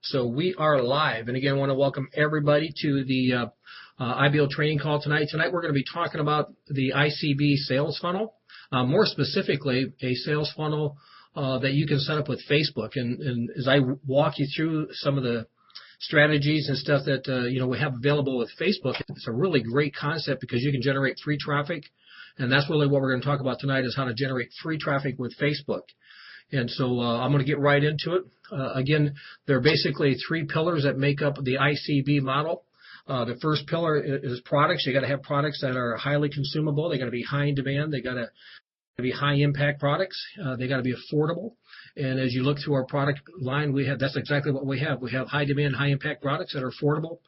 So we are live, and again, I want to welcome everybody to the IBO training call tonight. Tonight we're going to be talking about the ICB sales funnel, more specifically a sales funnel that you can set up with Facebook. And as I walk you through some of the strategies and stuff that we have available with Facebook, it's a really great concept because you can generate free traffic, and that's really what we're going to talk about tonight is how to generate free traffic with Facebook. And so I'm going to get right into it. Again, there are basically three pillars that make up the ICB model. The first pillar is products. You got to have products that are highly consumable. They got to be high in demand. They got to be high impact products. They got to be affordable. And as you look through our product line, that's exactly what we have. We have high demand, high impact products that are affordable.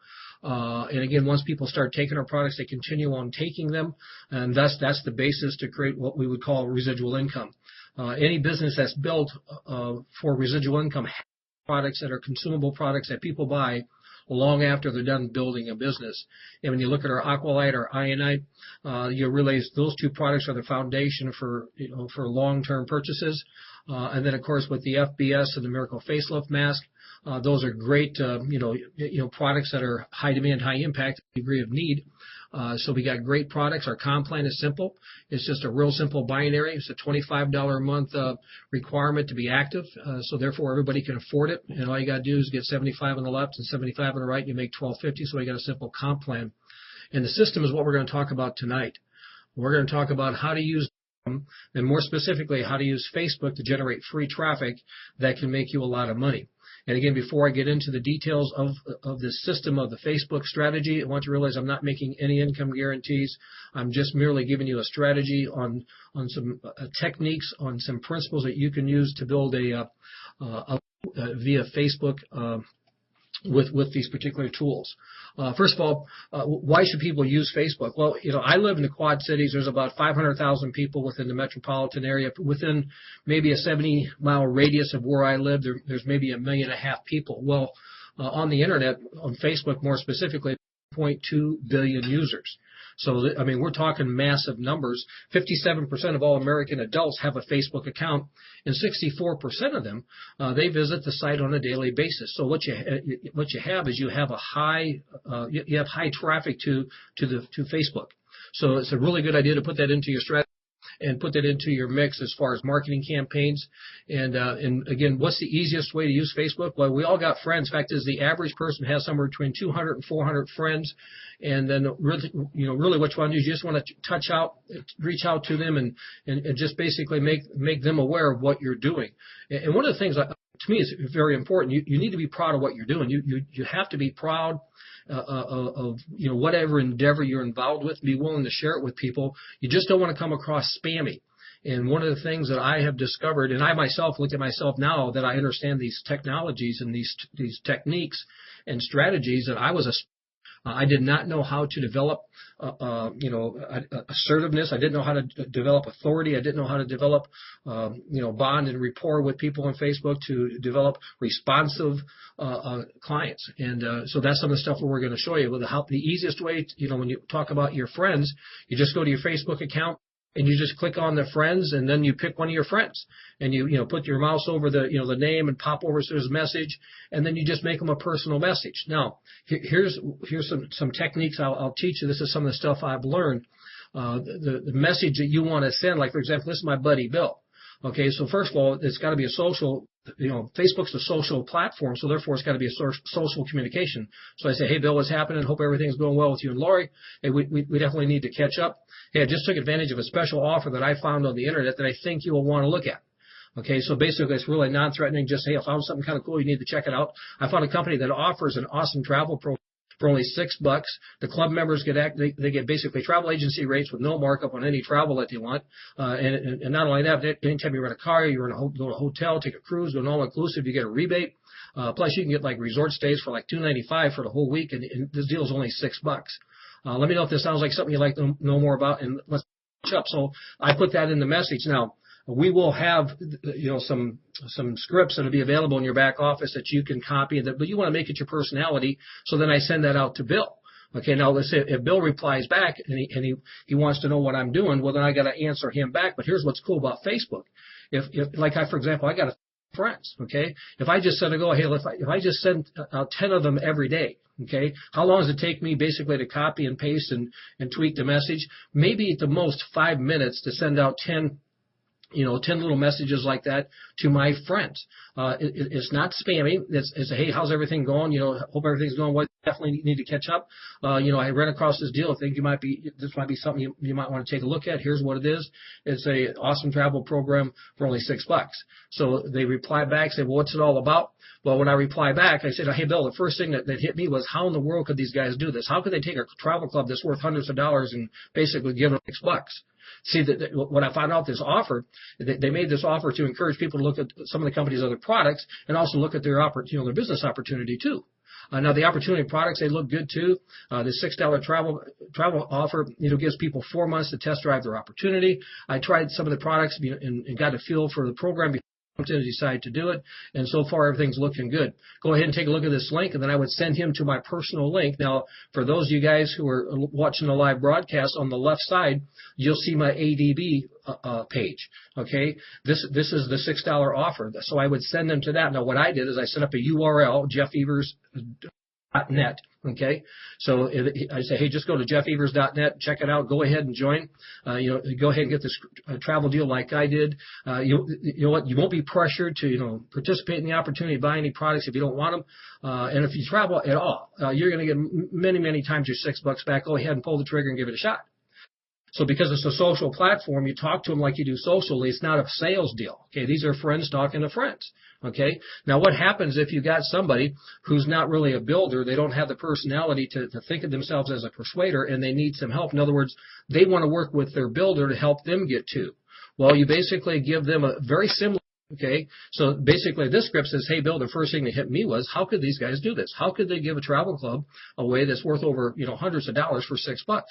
And again, once people start taking our products, they continue on taking them, and that's the basis to create what we would call residual income. Any business that's built for residual income has products that are consumable products that people buy long after they're done building a business. And when you look at our Aqualite or Ionite, you realize those two products are the foundation for long-term purchases. And then, of course, with the FBS and the Miracle Facelift Mask, those are great, products that are high demand, high impact, degree of need. So we got great products. Our comp plan is simple. It's just a real simple binary. It's a $25 a month requirement to be active. So therefore, everybody can afford it. And all you got to do is get 75 on the left and 75 on the right. You make 1250. So we got a simple comp plan. And the system is what we're going to talk about tonight. We're going to talk about how to use them, and more specifically, how to use Facebook to generate free traffic that can make you a lot of money. And again, before I get into the details of the system of the Facebook strategy, I want you to realize I'm not making any income guarantees. I'm just merely giving you a strategy on some techniques, on some principles that you can use to build via Facebook with these particular tools. First of all, why should people use Facebook? Well, I live in the Quad Cities. There's about 500,000 people within the metropolitan area. Within maybe a 70-mile radius of where I live, there's maybe 1.5 million people. Well, on the internet, on Facebook more specifically, 0.2 billion users. So, we're talking massive numbers. 57% of all American adults have a Facebook account, and 64% of them, they visit the site on a daily basis. So what you have is you have high traffic to Facebook. So it's a really good idea to put that into your strategy and put that into your mix as far as marketing campaigns. And again, what's the easiest way to use Facebook? Well, we all got friends. Fact is, the average person has somewhere between 200 and 400 friends. And then really what you want to do is you just want to reach out to them and just basically make them aware of what you're doing. And one of the things to me is very important. You need to be proud of what you're doing. You have to be proud of whatever endeavor you're involved with. Be willing to share it with people. You just don't want to come across spammy. And one of the things that I have discovered, and I myself look at myself now that I understand these technologies and these techniques and strategies, that I did not know how to develop, assertiveness. I didn't know how to develop authority. I didn't know how to develop, bond and rapport with people on Facebook, to develop responsive clients. And so that's some of the stuff that we're going to show you. The easiest way, when you talk about your friends, you just go to your Facebook account, and you just click on the friends, and then you pick one of your friends, and you put your mouse over the name and pop over to his message, and then you just make them a personal message. Now, here's some techniques I'll teach you. This is some of the stuff I've learned. The message that you want to send, like for example, this is my buddy Bill. Okay, so first of all, it's got to be a social. Facebook's a social platform, so therefore it's got to be a social communication. So I say, hey, Bill, what's happening? Hope everything's going well with you and Lori. Hey, we definitely need to catch up. Hey, I just took advantage of a special offer that I found on the internet that I think you will want to look at. Okay, so basically it's really non-threatening. Just, hey, I found something kind of cool. You need to check it out. I found a company that offers an awesome travel program for only $6. The club members they get basically travel agency rates with no markup on any travel that they want. And not only that, anytime you rent a car, you go to a hotel, take a cruise, go an all-inclusive, you get a rebate. Plus you can get like resort stays for like $295 for the whole week, and this deal is only $6. Let me know if this sounds like something you'd like to know more about, and let's catch up. So I put that in the message. Now, we will have, some scripts that will be available in your back office that you can copy, but you want to make it your personality. So then I send that out to Bill. Okay, now let's say if Bill replies back and he wants to know what I'm doing, well then I got to answer him back. But here's what's cool about Facebook. If for example, I got a friends. Okay, if I just send a go, hey, if I just send out 10 of them every day, okay, how long does it take me basically to copy and paste and tweak the message? Maybe at the most 5 minutes to send out 10 little messages like that to my friends. It's not spammy. It's hey, how's everything going? Hope everything's going well. Definitely need to catch up. I ran across this deal. I think this might be something you might want to take a look at. Here's what it is. It's a awesome travel program for only $6. So they reply back, say, well, what's it all about? Well, when I reply back, I said, hey, Bill, the first thing that hit me was, how in the world could these guys do this? How could they take a travel club that's worth hundreds of dollars and basically give them $6? See, when I found out this offer, they made this offer to encourage people to look at some of the company's other products and also look at their business opportunity too. Now the opportunity products, they look good too. The $6 travel offer, gives people 4 months to test drive their opportunity. I tried some of the products and got a feel for the program to decide to do it, and so far everything's looking good. Go ahead and take a look at this link, and then I would send him to my personal link. Now, for those of you guys who are watching the live broadcast, on the left side, you'll see my ADB page. Okay, this is the $6 offer, so I would send them to that. Now, what I did is I set up a URL, jeffevers.net. Okay, so I say, hey, just go to jeffevers.net, check it out, go ahead and join. Go ahead and get this travel deal like I did. You know what? You won't be pressured to participate in the opportunity, buy any products if you don't want them. And if you travel at all, you're going to get many times your $6 back. Go ahead and pull the trigger and give it a shot. So because it's a social platform, you talk to them like you do socially. It's not a sales deal. Okay, these are friends talking to friends. Okay, now what happens if you got somebody who's not really a builder? They don't have the personality to think of themselves as a persuader, and they need some help. In other words, they want to work with their builder to help them get to. Well, you basically give them a very similar. Okay, so basically this script says, hey, Bill, the first thing that hit me was, how could these guys do this? How could they give a travel club away that's worth over, hundreds of dollars for $6?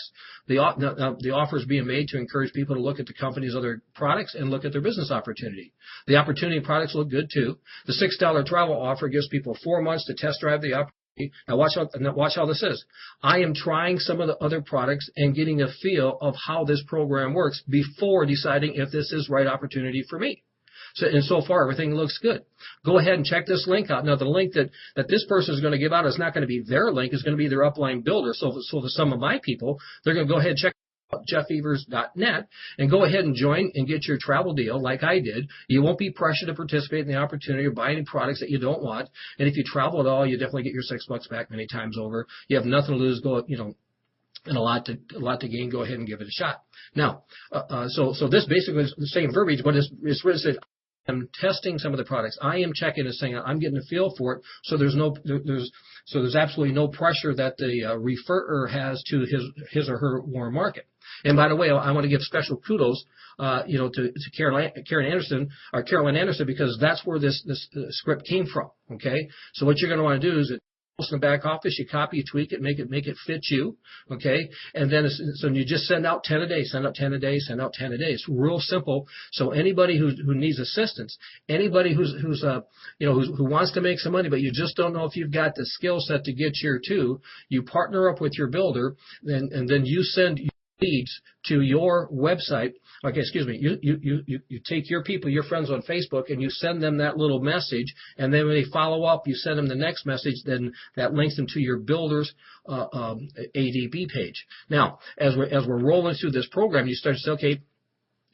The offer is being made to encourage people to look at the company's other products and look at their business opportunity. The opportunity products look good too. The $6 travel offer gives people 4 months to test drive the opportunity. Now watch how this is. I am trying some of the other products and getting a feel of how this program works before deciding if this is the right opportunity for me. So far, everything looks good. Go ahead and check this link out. Now, the link that this person is going to give out is not going to be their link. It's going to be their upline builder. So for some of my people, they're going to go ahead and check out jeffevers.net and go ahead and join and get your travel deal like I did. You won't be pressured to participate in the opportunity or buy any products that you don't want. And if you travel at all, you definitely get your $6 back many times over. You have nothing to lose. And a lot to gain. Go ahead and give it a shot. Now, so this basically is the same verbiage, but it's what it said. I'm testing some of the products. I am checking and saying I'm getting a feel for it. So there's absolutely no pressure that the referrer has to his or her warm market. And by the way, I want to give special kudos, to Carolyn Anderson because that's where this script came from. Okay, so what you're going to want to do is in the back office, you copy, you tweak it, make it fit you, okay? And then so you just send out 10 a day, send out 10 a day, send out 10 a day. It's real simple. So anybody who needs assistance, anybody who wants to make some money, but you just don't know if you've got the skill set to get here too, you partner up with your builder, and then you send leads to your website. Okay, excuse me. You take your people, your friends on Facebook, and you send them that little message, and then when they follow up, you send them the next message. Then that links them to your builder's ADB page. Now, as we're rolling through this program, you start to say, okay,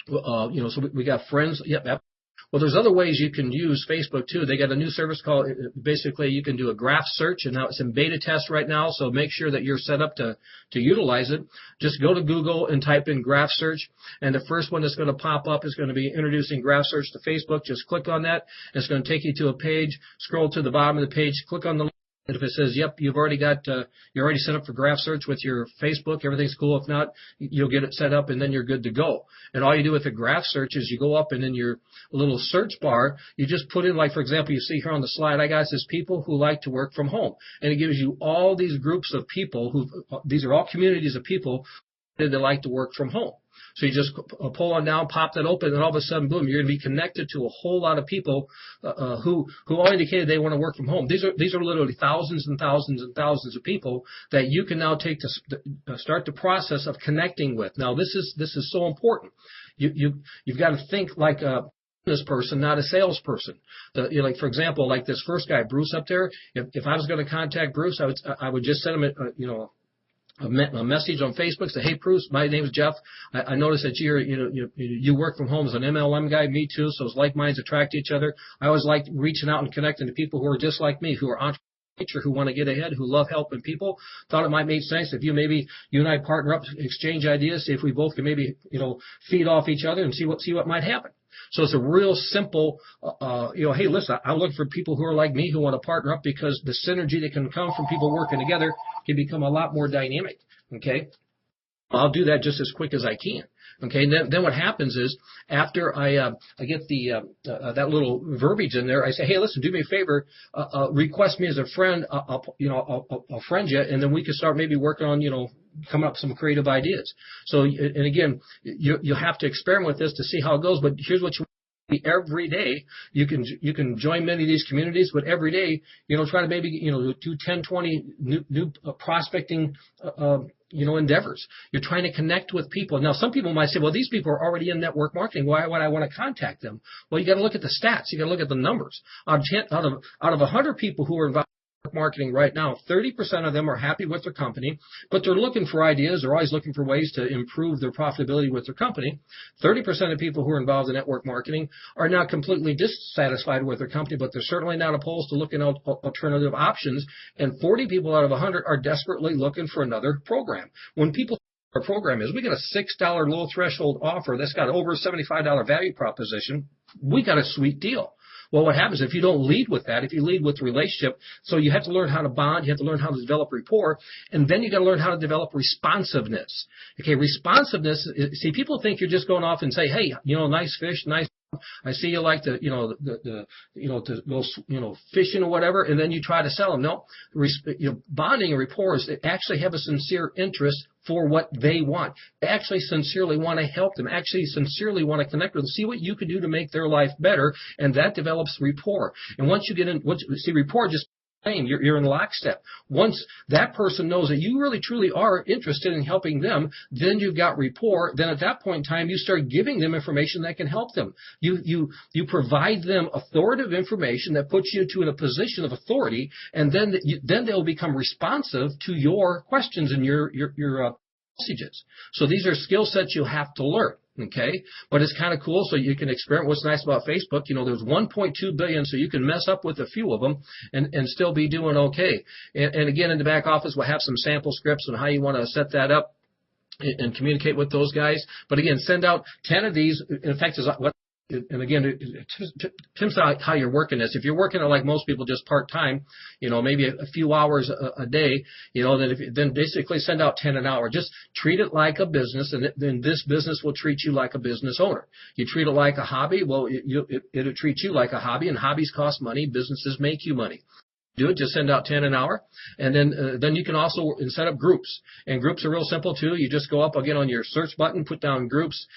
so we got friends. Yep. Well, there's other ways you can use Facebook too. They got a new service called, basically you can do a graph search, and now it's in beta test right now, so make sure that you're set up to utilize it. Just go to Google and type in graph search, and the first one that's going to pop up is going to be introducing graph search to Facebook. Just click on that. It's going to take you to a page. Scroll to the bottom of the page, click on the link. And if it says, yep, you're already set up for graph search with your Facebook, everything's cool. If not, you'll get it set up and then you're good to go. And all you do with the graph search is you go up and in your little search bar, you just put in, like, for example, you see here on the slide, I got this people who like to work from home. And it gives you all these groups of people these are all communities of people that like to work from home. So you just pull on down, pop that open, and all of a sudden, boom, you're going to be connected to a whole lot of people who all indicated they want to work from home. These are literally thousands and thousands and thousands of people that you can now take to start the process of connecting with. Now, this is so important. You've got to think like business person, not a salesperson. Like for example, like this first guy, Bruce up there. If I was going to contact Bruce, I would just send him a message on Facebook. Say, hey, Bruce, my name is Jeff. I noticed that you work from home as an MLM guy. Me too. So it's like minds attract each other. I always like reaching out and connecting to people who are just like me, who are entrepreneurs, who want to get ahead, who love helping people. Thought it might make sense if you and I partner up, exchange ideas, see if we both can maybe feed off each other and see what might happen. So it's a real simple, hey, listen, I look for people who are like me, who want to partner up, because the synergy that can come from people working together can become a lot more dynamic. Okay, I'll do that just as quick as I can. Okay, and then what happens is, after I get that little verbiage in there, I say, hey, listen, do me a favor, request me as a friend. I'll friend you, and then we can start maybe working on coming up with some creative ideas. So, and again, you have to experiment with this to see how it goes. But here's what you every day. You can join many of these communities, but every day, try to maybe do 10, 20 new prospecting endeavors. You're trying to connect with people. Now, some people might say, well, these people are already in network marketing. Why would I want to contact them? Well, you got to look at the stats. You got to look at the numbers. Out of 100 people who are involved in marketing right now, 30% of them are happy with their company, but they're looking for ideas. They're always looking for ways to improve their profitability with their company. 30% of people who are involved in network marketing are not completely dissatisfied with their company, but they're certainly not opposed to looking at alternative options. And 40 people out of 100 are desperately looking for another program. When people our program is, we get a $6 low threshold offer that's got over a $75 value proposition. We got a sweet deal. Well, what happens if you don't lead with that? If you lead with relationship, so you have to learn how to bond, you have to learn how to develop rapport, and then you got to learn how to develop responsiveness. Okay, responsiveness. See, people think you're just going off and say, hey, nice fish, nice. I see you like to go fishing or whatever, and then you try to sell them. No, bonding and rapport is they actually have a sincere interest for what they want. They actually sincerely want to help them, actually sincerely want to connect with them, see what you can do to make their life better, and that develops rapport. And once you get in, rapport just you're in lockstep. Once that person knows that you really truly are interested in helping them, then you've got rapport. Then at that point in time, you start giving them information that can help them. You provide them authoritative information that puts you in a position of authority, and then they'll become responsive to your questions and your messages. So these are skill sets you have to learn. Okay, but it's kind of cool, so you can experiment. What's nice about Facebook, there's 1.2 billion, so you can mess up with a few of them and still be doing okay. And again, in the back office, we'll have some sample scripts on how you want to set that up and communicate with those guys. But again, send out 10 of these. In fact, and again, it depends on how you're working this. If you're working it like most people, just part-time, maybe a few hours a day, then basically send out 10 an hour. Just treat it like a business, and then this business will treat you like a business owner. You treat it like a hobby, well, it'll treat you like a hobby, and hobbies cost money. Businesses make you money. Do it, just send out 10 an hour, and then you can also set up groups. And groups are real simple too. You just go up again on your search button, put down groups,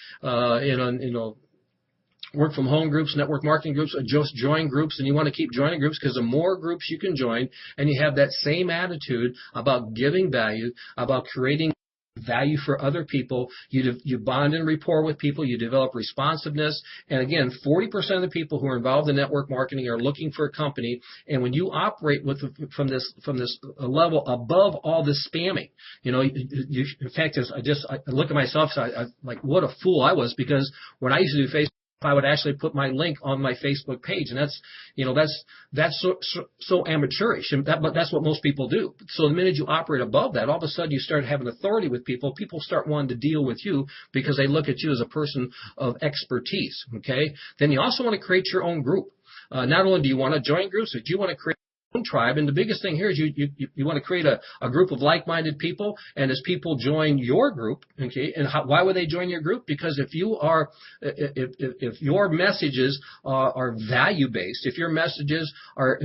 work from home groups, network marketing groups, just join groups, and you want to keep joining groups, because the more groups you can join, and you have that same attitude about giving value, about creating value for other people, you bond and rapport with people, you develop responsiveness. And again, 40% of the people who are involved in network marketing are looking for a company. And when you operate from this level above all this spamming, in fact, I look at myself, so I like what a fool I was, because when I used to do Facebook, I would actually put my link on my Facebook page, and that's so amateurish, but that's what most people do. So the minute you operate above that, all of a sudden you start having authority with people. People start wanting to deal with you because they look at you as a person of expertise. Okay, then you also want to create your own group. Not only do you want to join groups, but you want to create own tribe. And the biggest thing here is you want to create a group of like-minded people, and as people join your group, okay, and why would they join your group? Because if your messages are value-based, if your messages are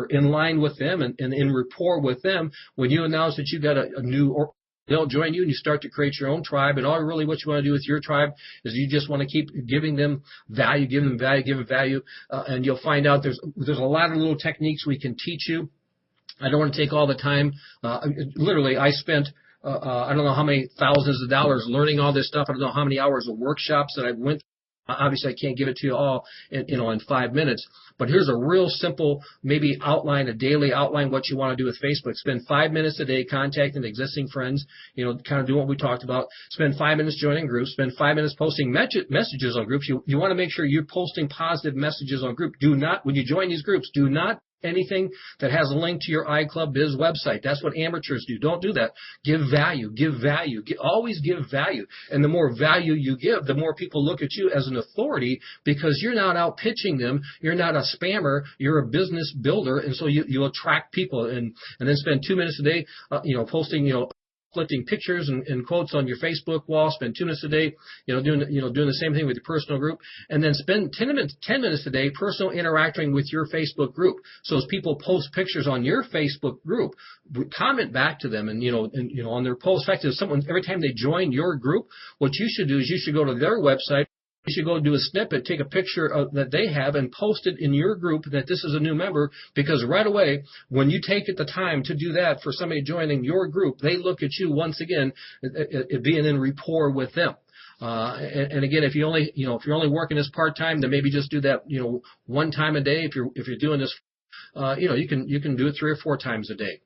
in line with them and in rapport with them, when you announce that you got a new they'll join you, and you start to create your own tribe. And all really what you want to do with your tribe is you just want to keep giving them value, and you'll find out there's a lot of little techniques we can teach you. I don't want to take all the time. Literally, I spent I don't know how many thousands of dollars learning all this stuff. I don't know how many hours of workshops that I went through Obviously, I can't give it to you all in 5 minutes, but here's a real simple, maybe outline, a daily outline what you want to do with Facebook. Spend 5 minutes a day contacting existing friends, kind of do what we talked about. Spend 5 minutes joining groups. Spend 5 minutes posting messages on groups. You want to make sure you're posting positive messages on group. Do not, when you join these groups, do not anything that has a link to your iClub Biz website. That's what amateurs do. Don't do that. Give value. Give value. Always give value. And the more value you give, the more people look at you as an authority because you're not out pitching them. You're not a spammer. You're a business builder. And so you attract people and then spend 2 minutes a day, posting, collecting pictures and quotes on your Facebook wall. Spend 2 minutes a day, doing the same thing with your personal group, and then spend 10 minutes a day personal interacting with your Facebook group. So as people post pictures on your Facebook group, comment back to them, and on their post. In fact, every time they join your group, what you should do is you should go to their website. You should go do a snippet, take a picture that they have, and post it in your group that this is a new member, because right away, when you take the time to do that for somebody joining your group, they look at you once again, being in rapport with them. And again, if you're only working this part-time, then maybe just do that, 1 time a day. If you're doing this, you can do it 3 or 4 times a day.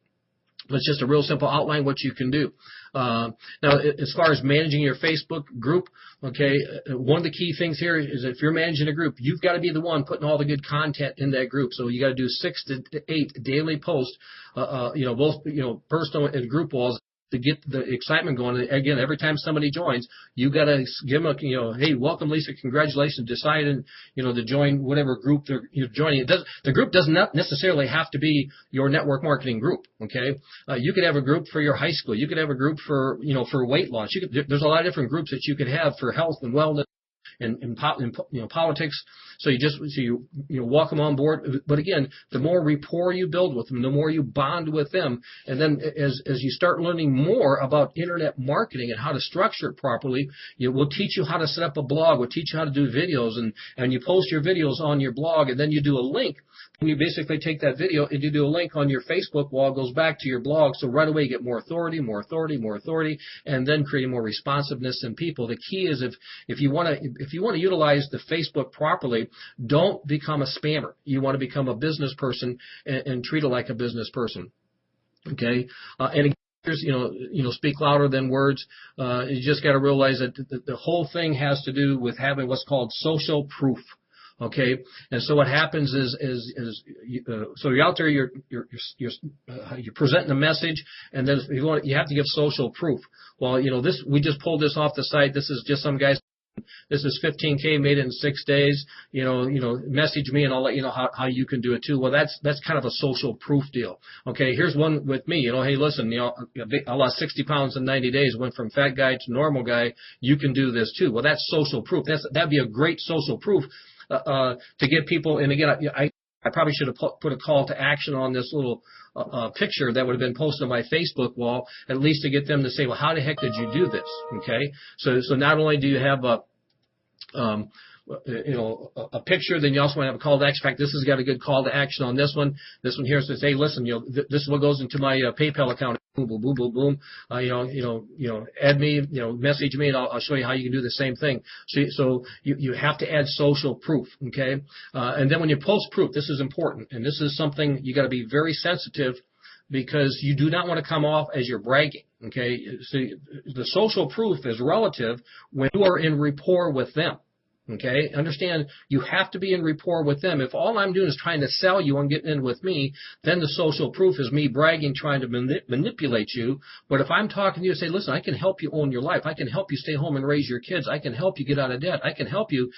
It's just a real simple outline what you can do. Now, as far as managing your Facebook group, okay, one of the key things here is if you're managing a group, you've got to be the one putting all the good content in that group. So you got to do 6 to 8 daily posts, both personal and group walls, to get the excitement going. And again, every time somebody joins, you got to give them hey, welcome, Lisa, congratulations, deciding, to join whatever group you're joining. The group does not necessarily have to be your network marketing group, okay? You could have a group for your high school. You could have a group for, for weight loss. There's a lot of different groups that you could have for health and wellness and politics. So you walk them on board. But again, the more rapport you build with them, the more you bond with them. And then as you start learning more about internet marketing and how to structure it properly, we'll teach you how to set up a blog. We'll teach you how to do videos, and you post your videos on your blog, and then you do a link. And you basically take that video and you do a link on your Facebook wall, goes back to your blog. So right away you get more authority, and then creating more responsiveness in people. The key is if you want to utilize the Facebook properly, don't become a spammer. You want to become a business person and treat it like a business person. Okay, and again, speak louder than words. You just got to realize that the whole thing has to do with having what's called social proof. Okay, and so what happens is so you're out there, you're presenting a message, and then you have to give social proof. Well, we just pulled this off the site. This is just some guys. This is 15K, made it in 6 days. Message me and I'll let you know how you can do it too. Well, that's kind of a social proof deal. Okay, here's one with me. Hey, listen, I lost 60 pounds in 90 days, went from fat guy to normal guy. You can do this too. Well, that's social proof. That'd be a great social proof to get people. And again, I probably should have put a call to action on this little picture that would have been posted on my Facebook wall, at least to get them to say, well, how the heck did you do this? Okay, so not only do you have a picture, then you also want to have a call to action. In fact, this has got a good call to action on this one. This one here says, hey, listen, this is what goes into my PayPal account. Boom, boom, boom, boom, boom. Add me, message me, and I'll show you how you can do the same thing. So you have to add social proof, okay? And then when you post proof, this is important, and this is something you got to be very sensitive, because you do not want to come off as you're bragging, okay? So the social proof is relative when you are in rapport with them. Okay, understand, you have to be in rapport with them. If all I'm doing is trying to sell you and getting in with me, then the social proof is me bragging, trying to manipulate you. But if I'm talking to you and say, listen, I can help you own your life. I can help you stay home and raise your kids. I can help you get out of debt. I can help you,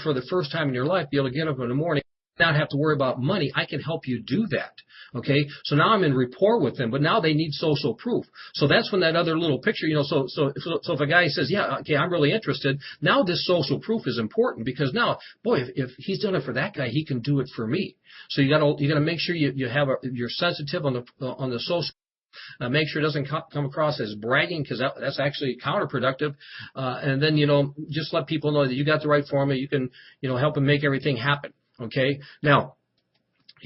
for the first time in your life, be able to get up in the morning, not have to worry about money. I can help you do that. Okay, so now I'm in rapport with them, but now they need social proof. So that's when that other little picture, so if a guy says, yeah, okay, I'm really interested, now this social proof is important, because now, boy, if he's done it for that guy, he can do it for me. So you got to make sure you're sensitive on the social. Make sure it doesn't come across as bragging, because that's actually counterproductive. And then just let people know that you got the right formula. You can help them make everything happen. Okay, now.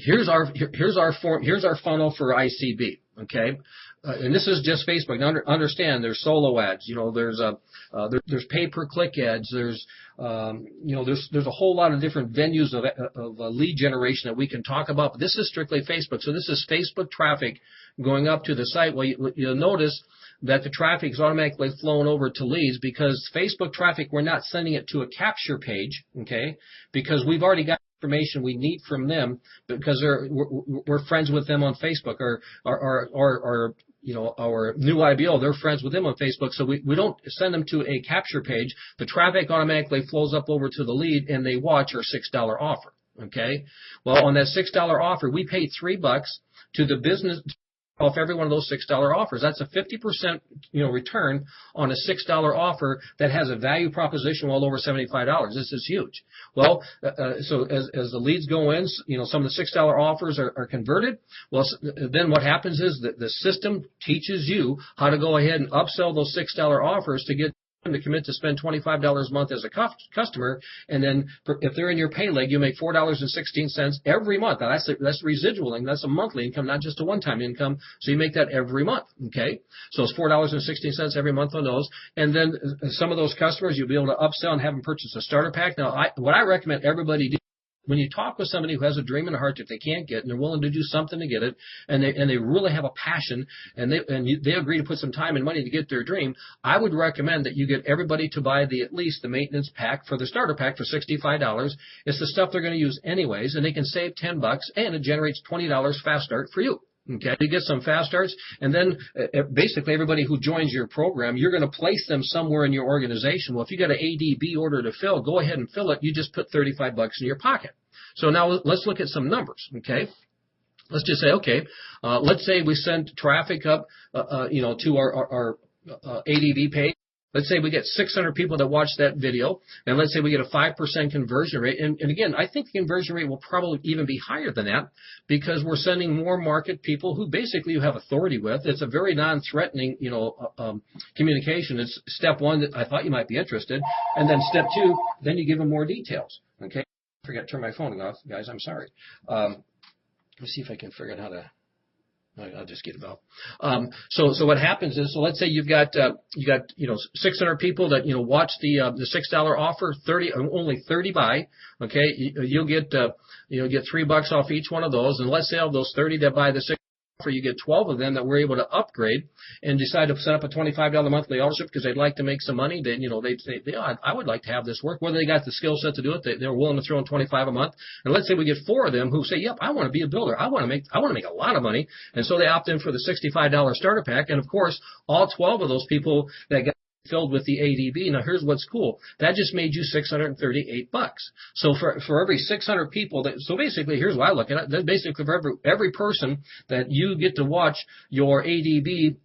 Here's our funnel for ICB. Okay, and this is just Facebook. Now, understand there's solo ads. There's pay-per-click ads. There's a whole lot of different venues of lead generation that we can talk about. But this is strictly Facebook. So this is Facebook traffic going up to the site. Well, you'll notice that the traffic is automatically flowing over to leads because Facebook traffic, we're not sending it to a capture page, okay? Because we've already got information we need from them because we're friends with them on Facebook, or our new IBO, they're friends with them on Facebook, so we don't send them to a capture page. The traffic automatically flows up over to the lead, and they watch our $6 offer, okay? Well, on that $6 offer, we pay $3 to the business off every one of those $6 offers. That's a 50% return on a $6 offer that has a value proposition well over $75. This is huge. Well, so as the leads go in, some of the $6 offers are converted. Well, then what happens is that the system teaches you how to go ahead and upsell those $6 offers to get them to commit to spend $25 a month as a customer, and then if they're in your pay leg, you make $4.16 every month. Now that's residual income. That's a monthly income, not just a one-time income. So you make that every month. Okay, so it's $4.16 every month on those, and then some of those customers you'll be able to upsell and have them purchase a starter pack. Now, what I recommend everybody do. When you talk with somebody who has a dream in their heart that they can't get, and they're willing to do something to get it, and they really have a passion, and they agree to put some time and money to get their dream, I would recommend that you get everybody to buy at least the maintenance pack for the starter pack for $65. It's the stuff they're going to use anyways, and they can save $10, and it generates $20 fast start for you. Okay, you get some fast starts, and then basically everybody who joins your program, you're going to place them somewhere in your organization. Well, if you got an ADB order to fill, go ahead and fill it. You just put $35 in your pocket. So now let's look at some numbers. Okay, let's just say, okay, let's say we send traffic up, to our ADB page. Let's say we get 600 people that watch that video, and let's say we get a 5% conversion rate. And again, I think the conversion rate will probably even be higher than that because we're sending more market people who basically you have authority with. It's a very non-threatening, communication. It's step one that I thought you might be interested, and then step two, then you give them more details. Okay, I forgot to turn my phone off, guys. I'm sorry. Let's see if I can figure out how to. I'll just get it out. So what happens is, so let's say you've got 600 people that watch the $6 offer, only 30 buy. Okay, you'll get $3 off each one of those, and let's say of those 30 that buy the $6 offer, you get 12 of them that were able to upgrade and decide to set up a $25 monthly ownership because they'd like to make some money. Then they'd say, I would like to have this work. Whether they got the skill set to do it, they're willing to throw in $25 a month. And let's say we get 4 of them who say, yep, I want to be a builder. I want to make a lot of money. And so they opt in for the $65 starter pack. And of course, all 12 of those people that got filled with the ADB. Now here's what's cool. That just made you $638. So for every 600 people so basically here's what I look at it. Basically for every person that you get to watch your ADB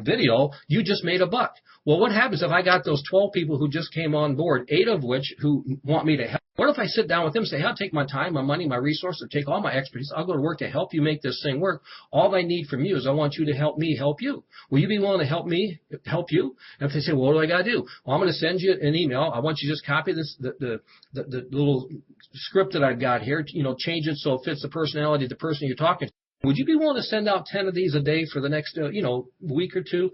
video, you just made $1. Well, what happens if I got those 12 people who just came on board, 8 of which who want me to help? What if I sit down with them and say, I'll take my time, my money, my resources, take all my expertise. I'll go to work to help you make this thing work. All I need from you is I want you to help me help you. Will you be willing to help me help you? And if they say, well, what do I got to do? Well, I'm going to send you an email. I want you to just copy this, the little script that I've got here, change it so it fits the personality of the person you're talking to. Would you be willing to send out 10 of these a day for the next, week or two?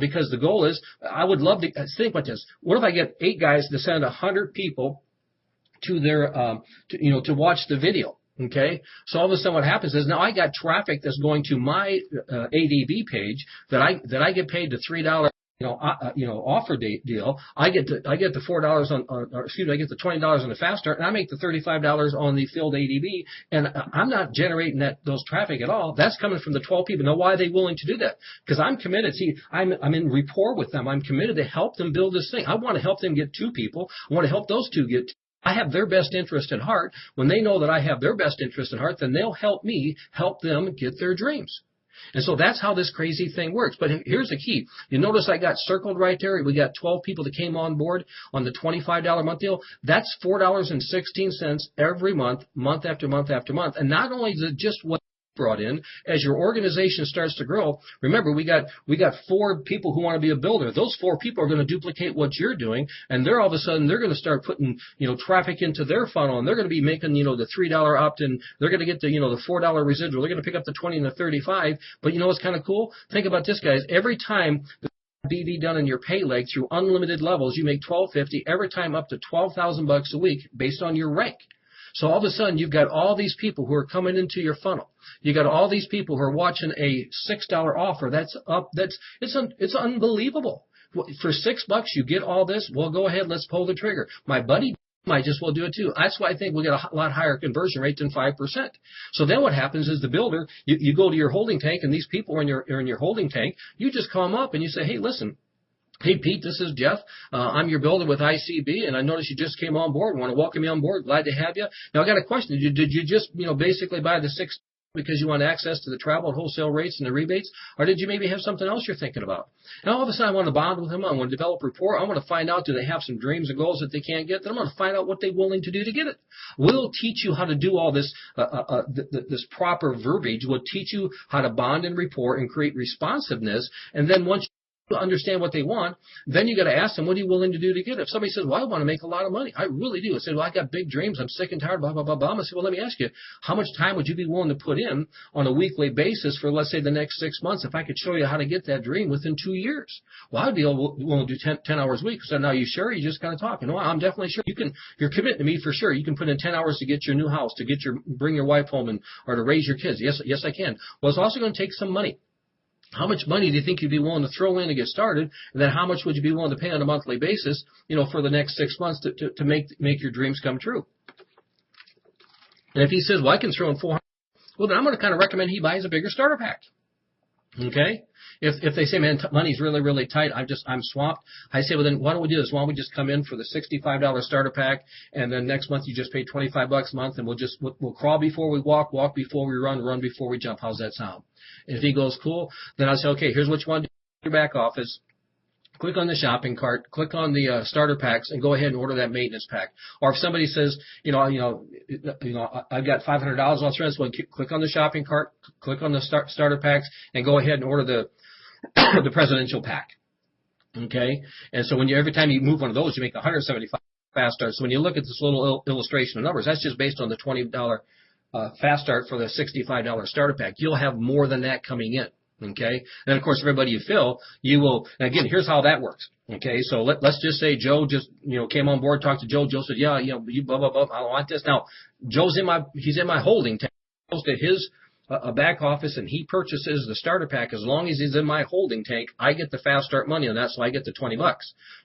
Because the goal is, I would love to think about this. What if I get 8 guys to send 100 people to their, to watch the video? Okay, so all of a sudden what happens is now I got traffic that's going to my ADB page that I get paid the $3 offer deal. I get the $4 I get the $20 on the fast start, and I make the $35 on the filled ADB, and I'm not generating those traffic at all. That's coming from the 12 people. Now, why are they willing to do that? Because I'm committed. See, I'm in rapport with them. I'm committed to help them build this thing. I want to help them get 2 people. I want to help those 2 get. I have their best interest at heart. When they know that I have their best interest at heart, then they'll help me help them get their dreams. And so that's how this crazy thing works. But here's the key. You notice I got circled right there. We got 12 people that came on board on the $25 month deal. That's $4.16 every month, month after month after month. And not only is it just what brought in as your organization starts to grow. Remember, we got 4 people who want to be a builder. Those 4 people are going to duplicate what you're doing, and they're all of a sudden they're going to start putting traffic into their funnel, and they're going to be making the $3 opt-in. They're going to get the the $4 residual. They're going to pick up the 20 and the 35. But you know what's kind of cool? Think about this, guys. Every time the BV done in your pay leg through unlimited levels, you make $12.50 every time up to $12,000 a week based on your rank. So all of a sudden, you've got all these people who are coming into your funnel. You got all these people who are watching a $6 offer. It's unbelievable. For $6, you get all this. Well, go ahead, let's pull the trigger. My buddy might just well do it too. That's why I think we get a lot higher conversion rate than 5%. So then what happens is the builder, you go to your holding tank, and these people are in your holding tank. You just call them up and you say, hey, listen. Hey, Pete, this is Jeff. I'm your builder with ICB, and I noticed you just came on board. Want to welcome you on board. Glad to have you. Now, I got a question. Did you just, basically buy the 6 because you want access to the travel and wholesale rates and the rebates, or did you maybe have something else you're thinking about? Now, all of a sudden, I want to bond with them. I want to develop rapport. I want to find out, do they have some dreams and goals that they can't get? Then I'm going to find out what they're willing to do to get it. We'll teach you how to do all this, this proper verbiage. We'll teach you how to bond and rapport and create responsiveness, and then once to understand what they want, then you got to ask them, what are you willing to do to get it? If somebody says, well, I want to make a lot of money, I really do. I said, well, I got big dreams, I'm sick and tired, blah, blah, blah, blah. I said, well, let me ask you, how much time would you be willing to put in on a weekly basis for, let's say, the next 6 months if I could show you how to get that dream within 2 years? Well, I'd be willing to do 10 hours a week. So now, you sure? You just kind of talking. No, I'm definitely sure. You're committing to me for sure. You can put in 10 hours to get your new house, to bring your wife home, or to raise your kids. Yes, I can. Well, it's also going to take some money. How much money do you think you'd be willing to throw in to get started? And then how much would you be willing to pay on a monthly basis, for the next 6 months to make your dreams come true? And if he says, well, I can throw in $400, well, then I'm going to kind of recommend he buys a bigger starter pack. Okay? If they say, man, money's really, really tight, I'm swamped, I say, well, then why don't we do this? Why don't we just come in for the $65 starter pack, and then next month you just pay $25 a month, and we'll crawl before we walk before we run before we jump. How's that sound? And if he goes, cool, then I'll say, okay, here's what you want to do in your back office. Click on the shopping cart, click on the starter packs, and go ahead and order that maintenance pack. Or if somebody says, I've got $500 I'll throw this one, click on the shopping cart, click on the starter packs, and go ahead and order the presidential pack. Okay? And so every time you move one of those, you make 175 fast starts. So when you look at this little illustration of numbers, that's just based on the $20 fast start for the $65 starter pack. You'll have more than that coming in. Okay? And of course, everybody you fill, you will, and again, here's how that works. Okay? So let's just say Joe just, came on board, talked to Joe. Joe said, yeah, you blah, blah, blah, I want this. Now, he's in my holding tank. He goes to his a back office, and he purchases the starter pack. As long as he's in my holding tank, I get the fast start money on that, so I get the $20.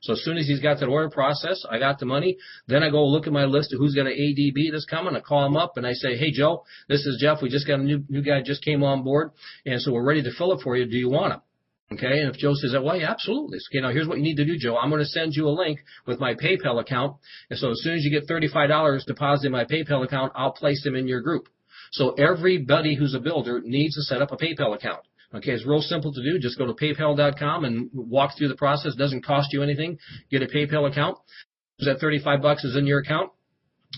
So as soon as he's got that order process, I got the money. Then I go look at my list of who's got an ADB that's coming. I call him up and I say, hey, Joe, this is Jeff. We just got a new guy just came on board, and so we're ready to fill it for you. Do you want him? Okay, and if Joe says, well, yeah, absolutely. Okay, now here's what you need to do, Joe. I'm going to send you a link with my PayPal account, and so as soon as you get $35 deposited in my PayPal account, I'll place them in your group. So everybody who's a builder needs to set up a PayPal account. Okay, it's real simple to do. Just go to PayPal.com and walk through the process. It doesn't cost you anything. Get a PayPal account. That $35 is in your account.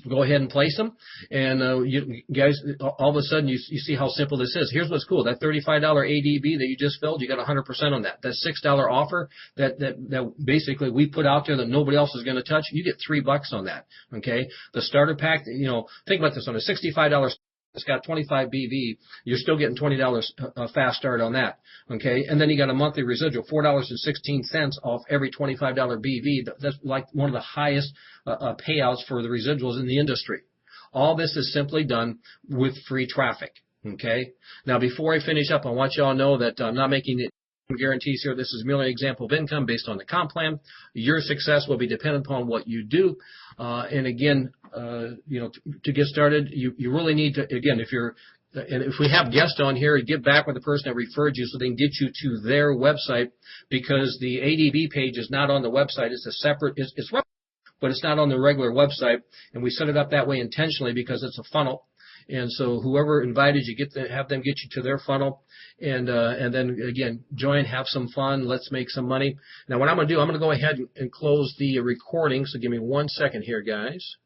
Go ahead and place them. And you guys, all of a sudden, you see how simple this is. Here's what's cool. That $35 ADB that you just filled, you got 100% on that. That $6 offer that basically we put out there that nobody else is going to touch, you get $3 on that. Okay? The starter pack, think about this. On a $65 it's got 25 BV, you're still getting $20 fast start on that, okay? And then you got a monthly residual, $4.16 off every $25 BV. That's like one of the highest payouts for the residuals in the industry. All this is simply done with free traffic, okay? Now, before I finish up, I want you all to know that I'm not making it guarantees here. This is merely an example of income based on the comp plan. Your success will be dependent upon what you do. And again, to get started, you really need to, again, if we have guests on here, get back with the person that referred you so they can get you to their website, because the ADB page is not on the website. It's a separate, it's but it's not on the regular website. And we set it up that way intentionally because it's a funnel. And so whoever invited you, have them get you to their funnel, and then again, join, have some fun, let's make some money. Now what I'm going to do, I'm going to go ahead and close the recording, so give me 1 second here, guys.